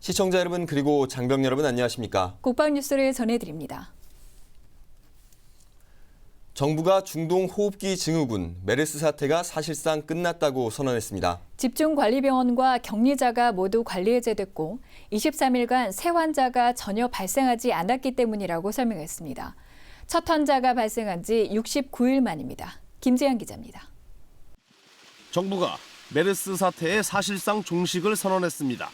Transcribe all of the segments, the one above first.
시청자 여러분 그리고 장병 여러분 안녕하십니까? 국방 뉴스를 전해드립니다. 정부가 중동호흡기 증후군 메르스 사태가 사실상 끝났다고 선언했습니다. 집중관리병원과 격리자가 모두 관리 해제됐고 23일간 새 환자가 전혀 발생하지 않았기 때문이라고 설명했습니다. 첫 환자가 발생한 지 69일 만입니다. 김재현 기자입니다. 정부가 메르스 사태의 사실상 종식을 선언했습니다.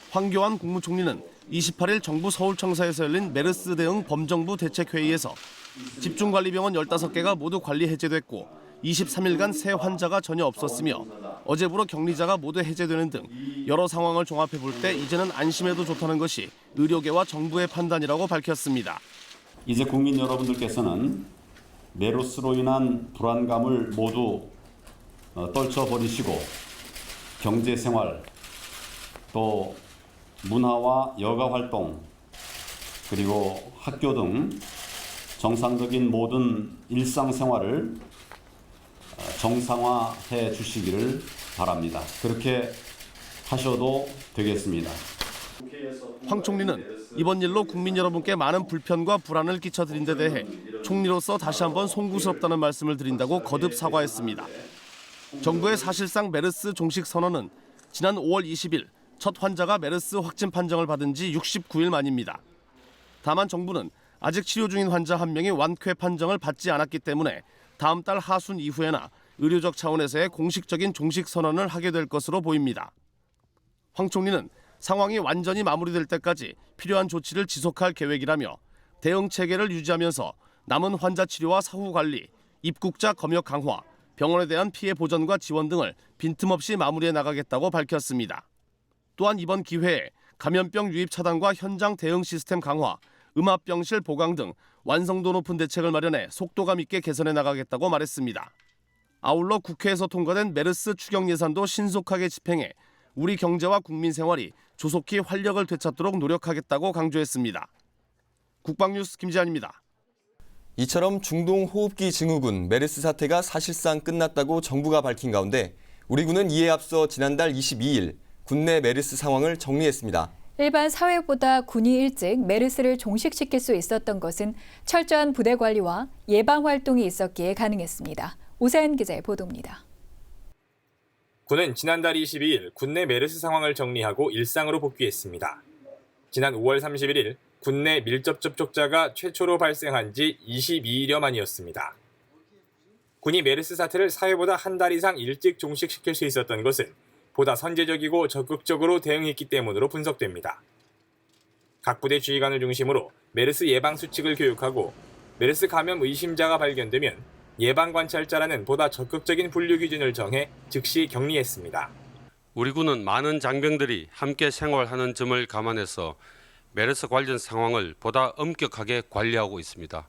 황교안 국무총리는 28일 정부 서울청사에서 열린 메르스 대응 범정부 대책회의에서 집중관리병원 15개가 모두 관리 해제됐고 23일간 새 환자가 전혀 없었으며 어제부로 격리자가 모두 해제되는 등 여러 상황을 종합해 볼 때 이제는 안심해도 좋다는 것이 의료계와 정부의 판단이라고 밝혔습니다. 이제 국민 여러분들께서는 메르스로 인한 불안감을 모두 떨쳐버리시고 경제생활 또 문화와 여가 활동 그리고 학교 등 정상적인 모든 일상생활을 정상화해 주시기를 바랍니다. 그렇게 하셔도 되겠습니다. 황 총리는 이번 일로 국민 여러분께 많은 불편과 불안을 끼쳐드린 데 대해 총리로서 다시 한번 송구스럽다는 말씀을 드린다고 거듭 사과했습니다. 정부의 사실상 메르스 종식 선언은 지난 5월 20일 첫 환자가 메르스 확진 판정을 받은 지 69일 만입니다. 다만 정부는 아직 치료 중인 환자 1명이 완쾌 판정을 받지 않았기 때문에 다음 달 하순 이후에나 의료적 차원에서의 공식적인 종식 선언을 하게 될 것으로 보입니다. 황 총리는 상황이 완전히 마무리될 때까지 필요한 조치를 지속할 계획이라며 대응 체계를 유지하면서 남은 환자 치료와 사후 관리, 입국자 검역 강화, 병원에 대한 피해 보전과 지원 등을 빈틈없이 마무리해 나가겠다고 밝혔습니다. 또한 이번 기회에 감염병 유입 차단과 현장 대응 시스템 강화, 음압병실 보강 등 완성도 높은 대책을 마련해 속도감 있게 개선해 나가겠다고 말했습니다. 아울러 국회에서 통과된 메르스 추경 예산도 신속하게 집행해 우리 경제와 국민 생활이 조속히 활력을 되찾도록 노력하겠다고 강조했습니다. 국방뉴스 김지한입니다. 이처럼 중동호흡기 증후군 메르스 사태가 사실상 끝났다고 정부가 밝힌 가운데 우리 군은 이에 앞서 지난달 22일 군내 메르스 상황을 정리했습니다. 일반 사회보다 군이 일찍 메르스를 종식시킬 수 있었던 것은 철저한 부대 관리와 예방 활동이 있었기에 가능했습니다. 오사연 기자의 보도입니다. 군은 지난달 22일 군내 메르스 상황을 정리하고 일상으로 복귀했습니다. 지난 5월 31일 군내 밀접 접촉자가 최초로 발생한 지 22일여 만이었습니다. 군이 메르스 사태를 사회보다 한 달 이상 일찍 종식시킬 수 있었던 것은 보다 선제적이고 적극적으로 대응했기 때문으로 분석됩니다. 각 부대 지휘관을 중심으로 메르스 예방 수칙을 교육하고 메르스 감염 의심자가 발견되면 예방 관찰자라는 보다 적극적인 분류 기준을 정해 즉시 격리했습니다. 우리 군은 많은 장병들이 함께 생활하는 점을 감안해서 메르스 관련 상황을 보다 엄격하게 관리하고 있습니다.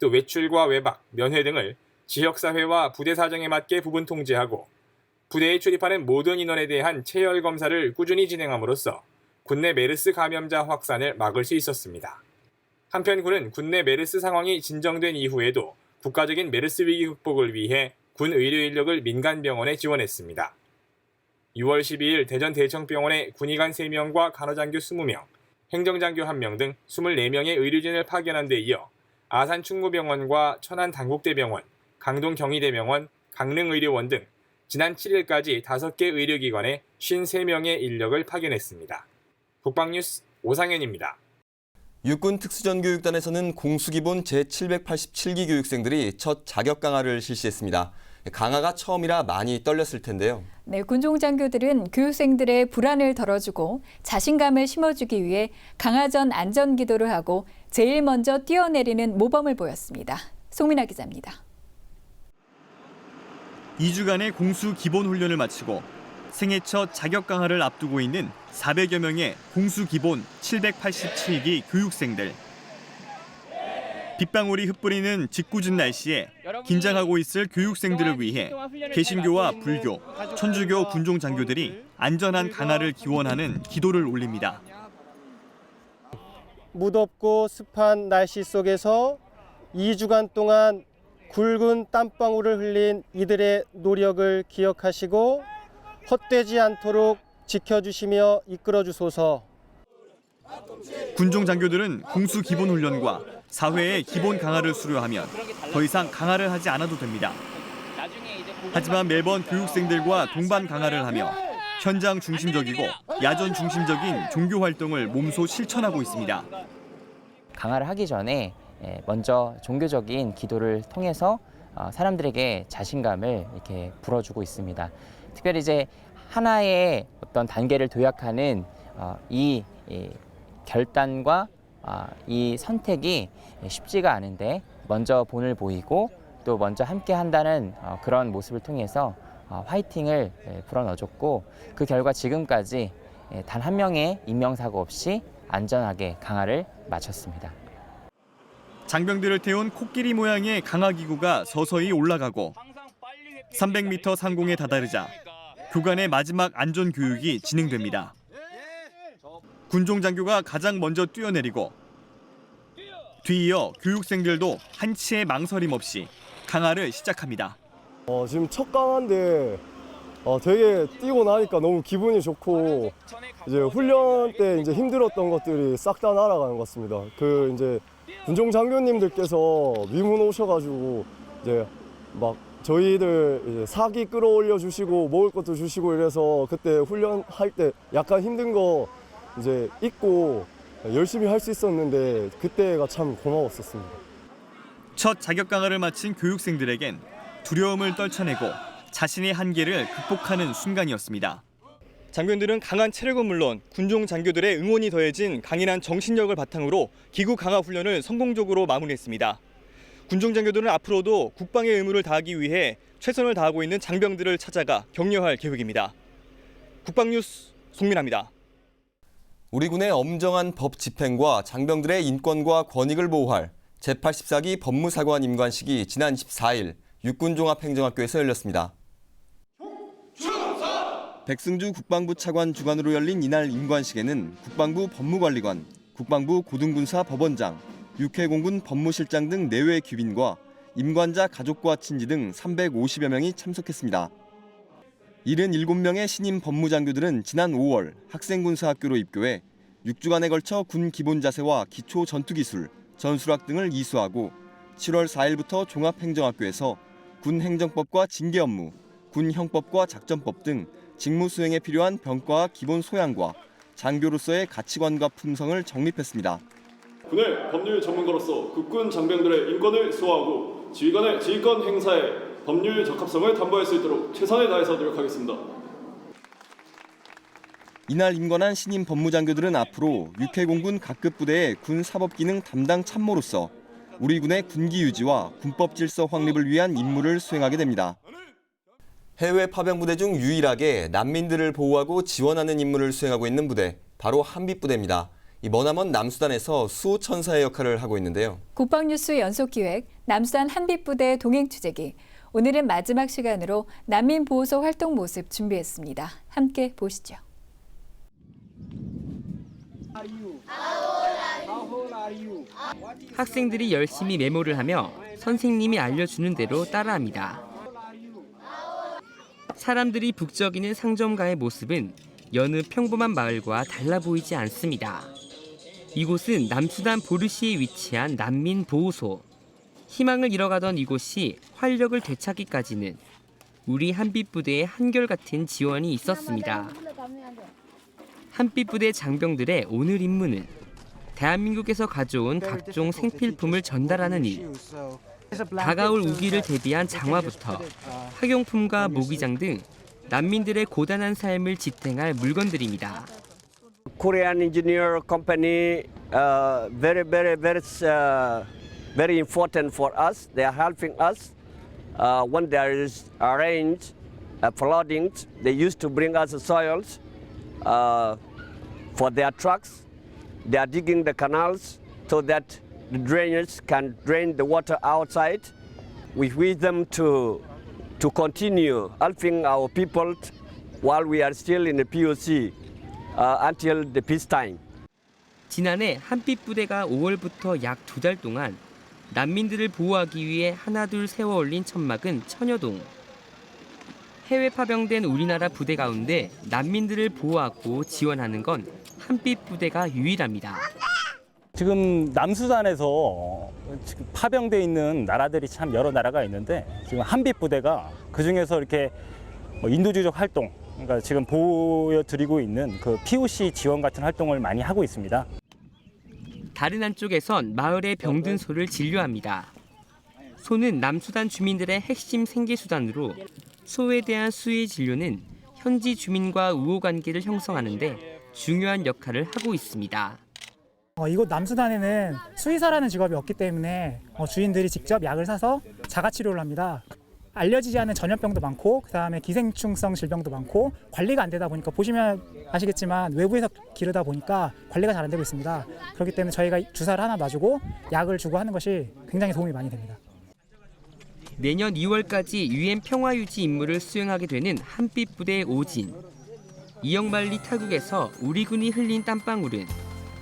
또 외출과 외박, 면회 등을 지역사회와 부대 사정에 맞게 부분 통제하고 부대에 출입하는 모든 인원에 대한 체열 검사를 꾸준히 진행함으로써 군내 메르스 감염자 확산을 막을 수 있었습니다. 한편 군은 군내 메르스 상황이 진정된 이후에도 국가적인 메르스 위기 극복을 위해 군 의료 인력을 민간 병원에 지원했습니다. 6월 12일 대전 대청병원에 군의관 3명과 간호장교 20명, 행정장교 1명 등 24명의 의료진을 파견한 데 이어 아산 충무병원과 천안 당국대병원, 강동 경희대병원, 강릉의료원 등 지난 7일까지 5개 의료기관에 53명의 인력을 파견했습니다. 국방뉴스 오상현입니다. 육군 특수전교육단에서는 공수기본 제787기 교육생들이 첫 자격 강화를 실시했습니다. 강화가 처음이라 많이 떨렸을 텐데요. 네, 군종장교들은 교육생들의 불안을 덜어주고 자신감을 심어주기 위해 강화 전 안전기도를 하고 제일 먼저 뛰어내리는 모범을 보였습니다. 송민아 기자입니다. 2주간의 공수 기본 훈련을 마치고 생애 첫 자격 강화를 앞두고 있는 400여 명의 공수 기본 787기 교육생들. 빗방울이 흩뿌리는 짓궂은 날씨에 긴장하고 있을 교육생들을 위해 개신교와 불교, 천주교 군종 장교들이 안전한 강화를 기원하는 기도를 올립니다. 무덥고 습한 날씨 속에서 2주간 동안 굵은 땀방울을 흘린 이들의 노력을 기억하시고 헛되지 않도록 지켜주시며 이끌어주소서. 군종 장교들은 공수 기본 훈련과 사회의 기본 강화를 수료하면 더 이상 강화를 하지 않아도 됩니다. 하지만 매번 교육생들과 동반 강화를 하며 현장 중심적이고 야전 중심적인 종교 활동을 몸소 실천하고 있습니다. 강화를 하기 전에 먼저 종교적인 기도를 통해서 사람들에게 자신감을 이렇게 불어주고 있습니다. 특별히 이제 하나의 어떤 단계를 도약하는 이 결단과 이 선택이 쉽지가 않은데 먼저 본을 보이고 또 먼저 함께 한다는 그런 모습을 통해서 화이팅을 불어넣어줬고 그 결과 지금까지 단 한 명의 인명사고 없이 안전하게 강화를 마쳤습니다. 장병들을 태운 코끼리 모양의 강화기구가 서서히 올라가고 300m 상공에 다다르자 교관의 마지막 안전교육이 진행됩니다. 군종 장교가 가장 먼저 뛰어내리고 뒤이어 교육생들도 한치의 망설임 없이 강화를 시작합니다. 지금 첫 강화인데 되게 뛰고 나니까 너무 기분이 좋고 이제 훈련 때 이제 힘들었던 것들이 싹 다 날아가는 것 같습니다. 그 이제 군종 장교님들께서 위문 오셔가지고 이제 막 저희들 이제 사기 끌어올려 주시고 먹을 것도 주시고 이래서 그때 훈련할 때 약간 힘든 거 이제 잊고 열심히 할 수 있었는데 그때가 참 고마웠었습니다. 첫 자격 강화를 마친 교육생들에겐 두려움을 떨쳐내고 자신의 한계를 극복하는 순간이었습니다. 장병들은 강한 체력은 물론 군종 장교들의 응원이 더해진 강인한 정신력을 바탕으로 기구 강화 훈련을 성공적으로 마무리했습니다. 군종 장교들은 앞으로도 국방의 의무를 다하기 위해 최선을 다하고 있는 장병들을 찾아가 격려할 계획입니다. 국방뉴스 송민아입니다. 우리 군의 엄정한 법 집행과 장병들의 인권과 권익을 보호할 제84기 법무사관 임관식이 지난 14일 육군종합행정학교에서 열렸습니다. 백승주 국방부 차관 주관으로 열린 이날 임관식에는 국방부 법무관리관, 국방부 고등군사 법원장, 육해공군 법무실장 등 내외 귀빈과 임관자 가족과 친지 등 350여 명이 참석했습니다. 77명의 신임 법무장교들은 지난 5월 학생군사학교로 입교해 6주간에 걸쳐 군 기본자세와 기초 전투기술, 전술학 등을 이수하고 7월 4일부터 종합행정학교에서 군 행정법과 징계 업무, 군 형법과 작전법 등 직무 수행에 필요한 병과와 기본 소양과 장교로서의 가치관과 품성을 정립했습니다. 군의 법률 전문가로서 국군 장병들의 인권을 수호하고 지휘관의 지휘권 행사에 법률 적합성을 담보할 수 있도록 최선을 다해서 노력하겠습니다. 이날 임관한 신임 법무장교들은 앞으로 육해공군 각급 부대의 군 사법기능 담당 참모로서 우리 군의 군기 유지와 군법 질서 확립을 위한 임무를 수행하게 됩니다. 해외 파병부대 중 유일하게 난민들을 보호하고 지원하는 임무를 수행하고 있는 부대, 바로 한빛부대입니다. 이 머나먼 남수단에서 수호천사의 역할을 하고 있는데요. 국방뉴스 연속기획 남수단 한빛부대 동행취재기. 오늘은 마지막 시간으로 난민보호소 활동 모습 준비했습니다. 함께 보시죠. 학생들이 열심히 메모를 하며 선생님이 알려주는 대로 따라합니다. 사람들이 북적이는 상점가의 모습은 여느 평범한 마을과 달라 보이지 않습니다. 이곳은 남수단 보르시에 위치한 난민보호소. 희망을 잃어가던 이곳이 활력을 되찾기까지는 우리 한빛부대의 한결같은 지원이 있었습니다. 한빛부대 장병들의 오늘 임무는 대한민국에서 가져온 각종 생필품을 전달하는 일. 다가올 우기를 대비한 장화부터 학용품과 모기장 등 난민들의 고단한 삶을 지탱할 물건들입니다. Korean engineer company very important for us. They are helping us when there is rain, flooding. They used to bring us soils for their trucks. They are digging the canals so that the drainage can drain the water outside. We wish them to continue helping our people while we are still in the POC until the peacetime. 지난해 한빛 부대가 5월부터 약 2달 동안 난민들을 보호하기 위해 하나둘 세워 올린 천막은 천여 동. 해외 파병된 우리나라 부대 가운데 난민들을 보호하고 지원하는 건 한빛 부대가 유일합니다. 지금 남수단에서 지금 파병돼 있는 나라들이 참 여러 나라가 있는데 지금 한빛 부대가 그 중에서 이렇게 인도주의적 활동, 그러니까 지금 보여드리고 있는 그 POC 지원 같은 활동을 많이 하고 있습니다. 다른 한쪽에선 마을의 병든 소를 진료합니다. 소는 남수단 주민들의 핵심 생계수단으로 소에 대한 수의 진료는 현지 주민과 우호관계를 형성하는 데 중요한 역할을 하고 있습니다. 이곳 남수단에는 수의사라는 직업이 없기 때문에 주인들이 직접 약을 사서 자가치료를 합니다. 알려지지 않은 전염병도 많고 그다음에 기생충성 질병도 많고 관리가 안 되다 보니까 보시면 아시겠지만 외부에서 기르다 보니까 관리가 잘 안 되고 있습니다. 그렇기 때문에 저희가 주사를 하나 놔주고 약을 주고 하는 것이 굉장히 도움이 많이 됩니다. 내년 2월까지 UN 평화유지 임무를 수행하게 되는 한빛 부대의 오진. 이영만리 타국에서 우리 군이 흘린 땀방울은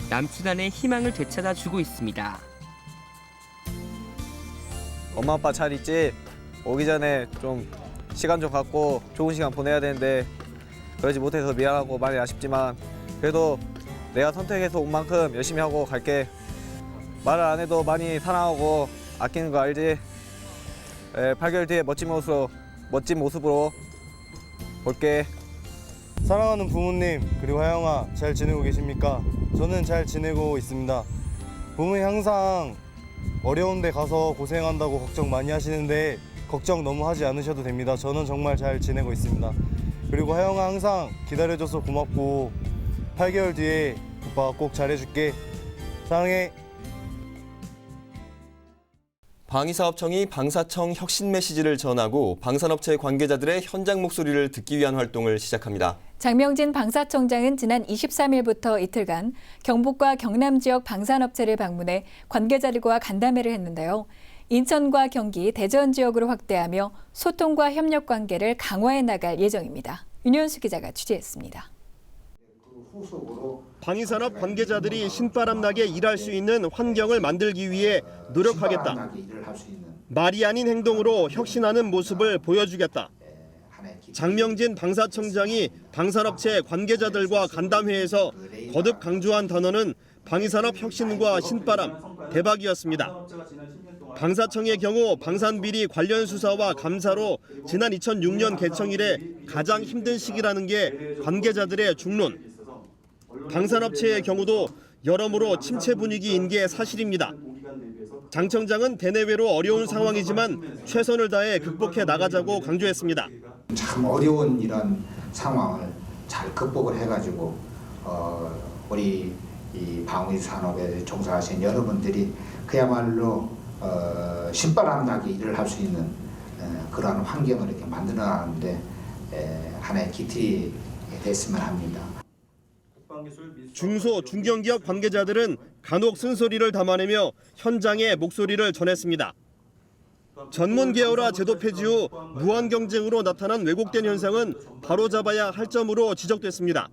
남수단의 희망을 되찾아 주고 있습니다. 엄마 아빠 잘 있지? 오기 전에 좀 시간 좀 갖고 좋은 시간 보내야 되는데 그러지 못해서 미안하고 많이 아쉽지만 그래도 내가 선택해서 온 만큼 열심히 하고 갈게. 말을 안 해도 많이 사랑하고 아끼는 거 알지? 8개월 뒤에 멋진 모습으로 볼게. 사랑하는 부모님 그리고 하영아 잘 지내고 계십니까? 저는 잘 지내고 있습니다. 부모님 항상 어려운 데 가서 고생한다고 걱정 많이 하시는데 걱정 너무 하지 않으셔도 됩니다. 저는 정말 잘 지내고 있습니다. 그리고 하영아 항상 기다려줘서 고맙고 8개월 뒤에 오빠가 꼭 잘해줄게. 사랑해. 방위사업청이 방사청 혁신 메시지를 전하고 방산업체 관계자들의 현장 목소리를 듣기 위한 활동을 시작합니다. 장명진 방사청장은 지난 23일부터 이틀간 경북과 경남 지역 방산업체를 방문해 관계자들과 간담회를 했는데요. 인천과 경기, 대전 지역으로 확대하며 소통과 협력 관계를 강화해 나갈 예정입니다. 윤현수 기자가 취재했습니다. 방위산업 관계자들이 신바람 나게 일할 수 있는 환경을 만들기 위해 노력하겠다. 말이 아닌 행동으로 혁신하는 모습을 보여주겠다. 장명진 방사청장이 방산업체 관계자들과 간담회에서 거듭 강조한 단어는 방위산업 혁신과 신바람, 대박이었습니다. 방사청의 경우 방산비리 관련 수사와 감사로 지난 2006년 개청 이래 가장 힘든 시기라는 게 관계자들의 중론. 방산업체의 경우도 여러모로 침체 분위기인 게 사실입니다. 장 청장은 대내외로 어려운 상황이지만 최선을 다해 극복해 나가자고 강조했습니다. 참 어려운 이런 상황을 잘 극복을 해가지고 우리 이 방위 산업에 종사하신 여러분들이 그야말로 신바람 나게 일을 할 수 있는 그러한 환경을 이렇게 만들어가는데 하나의 기틀이 됐으면 합니다. 중소, 중견기업 관계자들은 간혹 쓴소리를 담아내며 현장의 목소리를 전했습니다. 전문 계열화 제도 폐지 후 무한 경쟁으로 나타난 왜곡된 현상은 바로잡아야 할 점으로 지적됐습니다.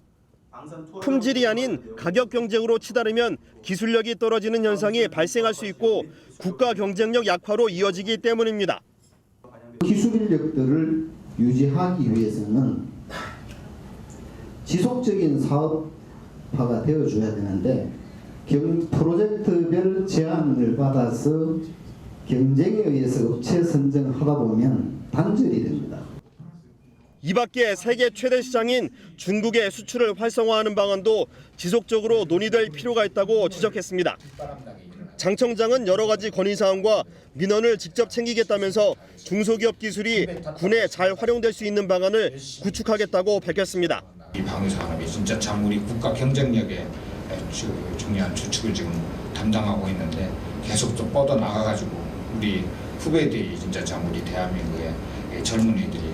품질이 아닌 가격 경쟁으로 치달으면 기술력이 떨어지는 현상이 발생할 수 있고 국가 경쟁력 약화로 이어지기 때문입니다. 기술 인력들을 유지하기 위해서는 지속적인 사업화가 되어줘야 되는데 프로젝트별 제안을 받아서 경쟁에 의해서 업체 선정하다 보면 단절이 됩니다. 이 밖에 세계 최대 시장인 중국의 수출을 활성화하는 방안도 지속적으로 논의될 필요가 있다고 지적했습니다. 장 청장은 여러 가지 건의사항과 민원을 직접 챙기겠다면서 중소기업 기술이 군에 잘 활용될 수 있는 방안을 구축하겠다고 밝혔습니다. 이 방위산업이 진짜 참 우리 국가 경쟁력에 중요한 주축을 지금 담당하고 있는데 계속 좀 뻗어나가가지고 우리 후배들이 진짜 참 우리 대한민국의 젊은이들이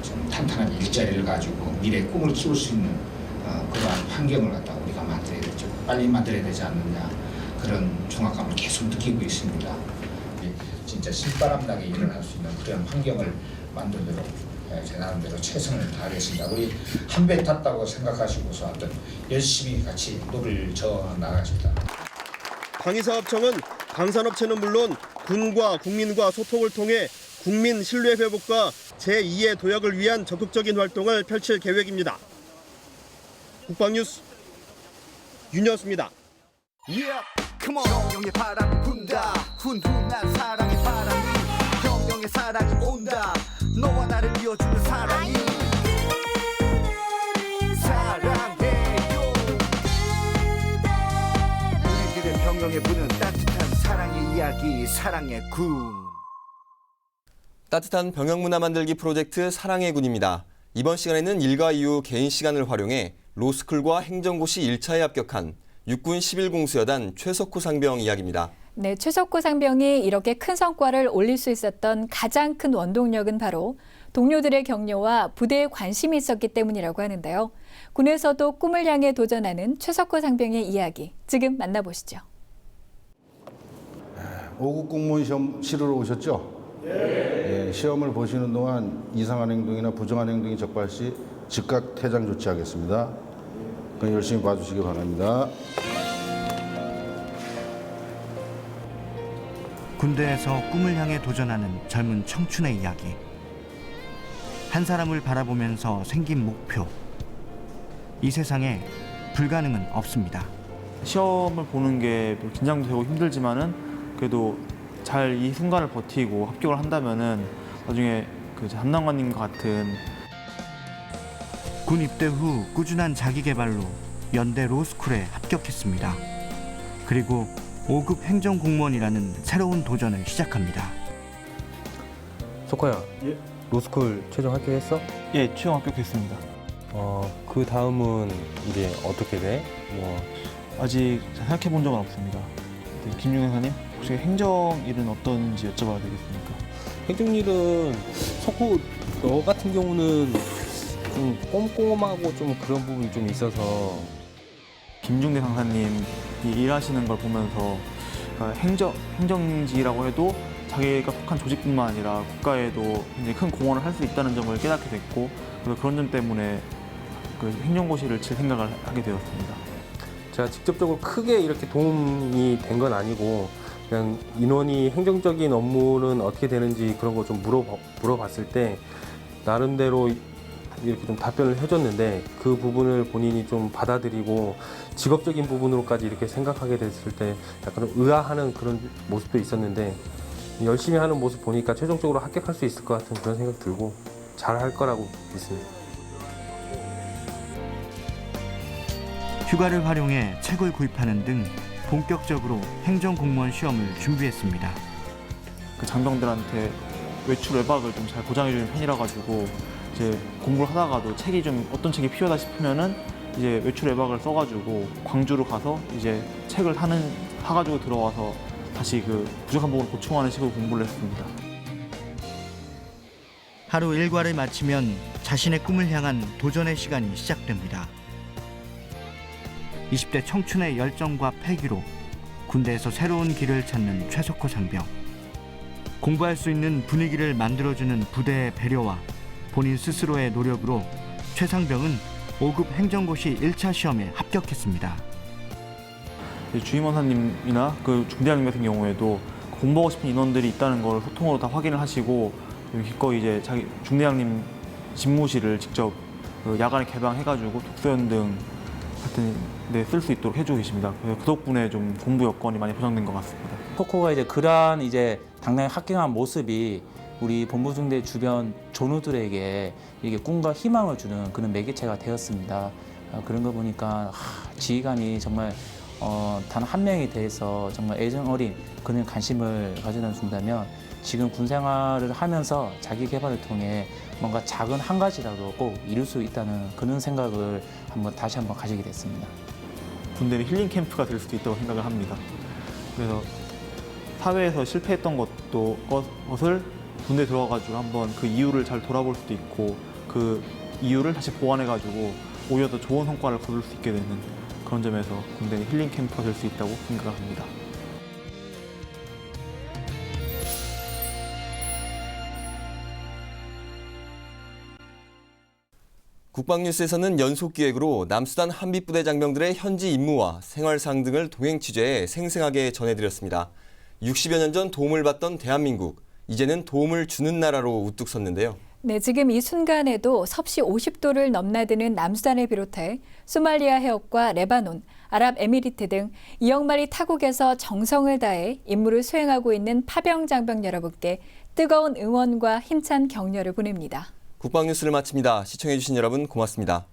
좀 탄탄한 일자리를 가지고 미래의 꿈을 키울 수 있는 그러한 환경을 갖다 우리가 만들어야 되죠. 빨리 만들어야 되지 않느냐 그런 중압감을 계속 느끼고 있습니다. 진짜 신바람 나게 일어날 수 있는 그런 환경을 만들도록 제 나름대로 최선을 다하겠습니다. 우리 한 배 탔다고 생각하시고서 하여튼 열심히 같이 노를 저어 나가십니다. 방위사업청은 방산업체는 물론 군과 국민과 소통을 통해 국민 신뢰 회복과 제2의 도약을 위한 적극적인 활동을 펼칠 계획입니다. 국방뉴스 윤여수입니다. 형용의 바람이 분다. 훈훈한 사랑의 바람이 형용의 사랑이 온다. 너와 나를 이어주는 사랑이 사랑해요. 우리들의 병영에 부는 따뜻한 사랑의 이야기 사랑의 군. 따뜻한 병영문화 만들기 프로젝트 사랑의 군입니다. 이번 시간에는 일과 이후 개인 시간을 활용해 로스쿨과 행정고시 1차에 합격한 육군 11공수여단 최석호 상병 이야기입니다. 네, 최석호 상병이 이렇게 큰 성과를 올릴 수 있었던 가장 큰 원동력은 바로 동료들의 격려와 부대에 관심이 있었기 때문이라고 하는데요. 군에서도 꿈을 향해 도전하는 최석호 상병의 이야기, 지금 만나보시죠. 5급 공무원 시험 치르러 오셨죠? 예, 시험을 보시는 동안 이상한 행동이나 부정한 행동이 적발 시 즉각 퇴장 조치하겠습니다. 그럼 열심히 봐주시기 바랍니다. 군대에서 꿈을 향해 도전하는 젊은 청춘의 이야기. 한 사람을 바라보면서 생긴 목표. 이 세상에 불가능은 없습니다. 시험을 보는 게 긴장도 되고 힘들지만은 그래도 잘 이 순간을 버티고 합격을 한다면은 나중에 그 담당관님과 같은 군 입대 후 꾸준한 자기 개발로 연대 로스쿨에 합격했습니다. 그리고 5급 행정공무원이라는 새로운 도전을 시작합니다. 석호야, 예? 로스쿨 최종 합격했어? 예, 최종 합격했습니다. 그 다음은 이제 어떻게 돼? 아직 생각해 본 적은 없습니다. 네, 김중현 사님, 혹시 행정 일은 어떤지 여쭤봐도 되겠습니까? 행정일은 석호 너 같은 경우는 좀 꼼꼼하고 좀 그런 부분이 좀 있어서 김중대 상사님이 일하시는 걸 보면서 행정직이라고 해도 자기가 속한 조직뿐만 아니라 국가에도 굉장히 큰 공헌을 할 수 있다는 점을 깨닫게 됐고, 그래서 그런 점 때문에 그 행정고시를 칠 생각을 하게 되었습니다. 제가 직접적으로 크게 이렇게 도움이 된 건 아니고 그냥 인원이 행정적인 업무는 어떻게 되는지 그런 거 좀 물어봤을 때 나름대로 이렇게 좀 답변을 해줬는데 그 부분을 본인이 좀 받아들이고 직업적인 부분으로까지 이렇게 생각하게 됐을 때 약간 의아하는 그런 모습도 있었는데 열심히 하는 모습 보니까 최종적으로 합격할 수 있을 것 같은 그런 생각 들고 잘할 거라고 믿습니다. 휴가를 활용해 책을 구입하는 등 본격적으로 행정공무원 시험을 준비했습니다. 그 장병들한테 외출 외박을 좀 잘 보장해주는 편이라 가지고 이제 공부를 하다가도 책이 좀 어떤 책이 필요하다 싶으면은 이제 외출 외박을 써가지고 광주로 가서 이제 책을 사가지고 들어와서 다시 그 부족한 부분을 보충하는 식으로 공부를 했습니다. 하루 일과를 마치면 자신의 꿈을 향한 도전의 시간이 시작됩니다. 20대 청춘의 열정과 패기로 군대에서 새로운 길을 찾는 최석호 상병. 공부할 수 있는 분위기를 만들어주는 부대의 배려와 본인 스스로의 노력으로 최 상병은 5급 행정고시 1차 시험에 합격했습니다. 주임원사님이나 그 중대장님 같은 경우에도 공부하고 싶은 인원들이 있다는 걸 소통으로 다 확인을 하시고 기꺼이 이제 자기 중대장님 집무실을 직접 야간에 개방해가지고 독서연 등 같은 데 쓸 수 있도록 해주고 계십니다. 그래서 그 덕분에 좀 공부 여건이 많이 보장된 것 같습니다. 석호가 이제 그러한 이제 당당히 합격한 모습이 우리 본부중대 주변 전우들에게 이게 꿈과 희망을 주는 그런 매개체가 되었습니다. 그런 거 보니까 지휘관이 정말 단 한 명에 대해서 정말 애정 어린 그런 관심을 가져준다면 지금 군 생활을 하면서 자기 개발을 통해 뭔가 작은 한 가지라도 꼭 이룰 수 있다는 그런 생각을 다시 한번 가지게 됐습니다. 군대는 힐링 캠프가 될 수도 있다고 생각을 합니다. 그래서 사회에서 실패했던 것을 군대에 들어가가지고 한번 그 이유를 잘 돌아볼 수도 있고 그 이유를 다시 보완해가지고 오히려 더 좋은 성과를 거둘 수 있게 되는 그런 점에서 군대는 힐링 캠프가 될 수 있다고 생각을 합니다. 국방뉴스에서는 연속 기획으로 남수단 한빛부대 장병들의 현지 임무와 생활상 등을 동행 취재해 생생하게 전해드렸습니다. 60여 년 전 도움을 받던 대한민국, 이제는 도움을 주는 나라로 우뚝 섰는데요. 네, 지금 이 순간에도 섭씨 50도를 넘나드는 남수단을 비롯해 소말리아 해협과 레바논, 아랍에미리트 등 2억 마리 타국에서 정성을 다해 임무를 수행하고 있는 파병 장병 여러분께 뜨거운 응원과 힘찬 격려를 보냅니다. 국방뉴스를 마칩니다. 시청해주신 여러분 고맙습니다.